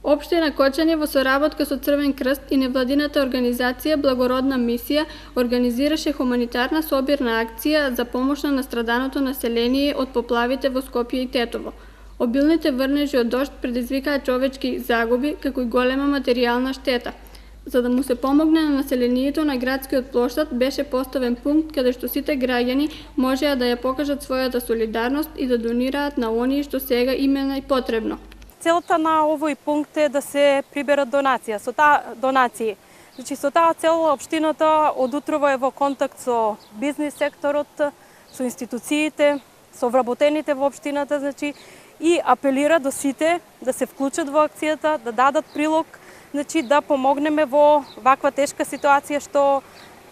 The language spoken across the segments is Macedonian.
Општина Кочани во соработка со Црвен крст и невладината организација Благородна мисија организираше хуманитарна собирна акција за помош на настраданото население од поплавите во Скопје и Тетово. Обилните врнежи од дожд предизвикаа човечки загуби, како и голема материјална штета. За да му се помогне на населението на градскиот плоштад, беше поставен пункт каде што сите граѓани можеа да ја покажат својата солидарност и да донираат на оние што сега им е најпотребно. Целта на овој пункт е да се приберат донации. Значи, со таа цел општината од утрова е во контакт со бизнис секторот, со институциите, со вработените во општината, значи, и апелира до сите да се вклучат во акцијата, да дадат прилог, значи, да помогнеме во ваква тешка ситуација што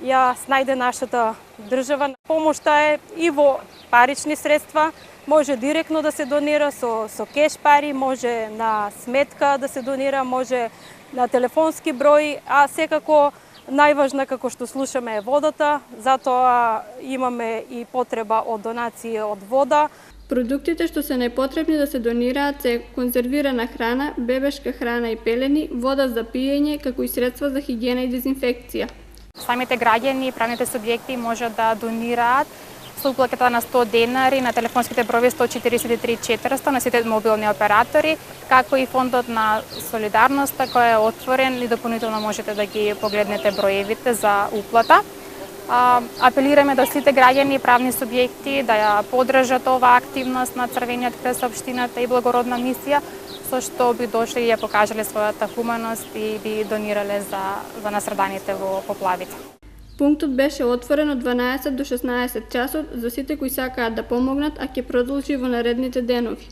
ја снајде нашата држава. Помошта е и во парични средства, може директно да се донира со кеш пари, може на сметка да се донира, може на телефонски број, а секако најважна, како што слушаме, е водата, затоа имаме и потреба од донации од вода. Продуктите што се најпотребни да се донираат се конзервирана храна, бебешка храна и пелени, вода за пиење, како и средства за хигиена и дезинфекција. Самите граѓани и правните субјекти може да донираат со уплатата на 100 денари на телефонските броеви 143 400 на сите мобилни оператори, како и фондот на солидарноста кој е отворен и дополнително можете да ги погледнете броевите за уплата. Апелираме до сите граѓани и правни субјекти да ја поддржат оваа активност на Црвениот крест, општината и Благородна мисија, со што би дошли и ја покажале својата хуманост и би донирале за настраданите во поплавите. Пунктот беше отворен од 12 до 16 часот за сите кои сакаат да помогнат, а ќе продолжи во наредните денови.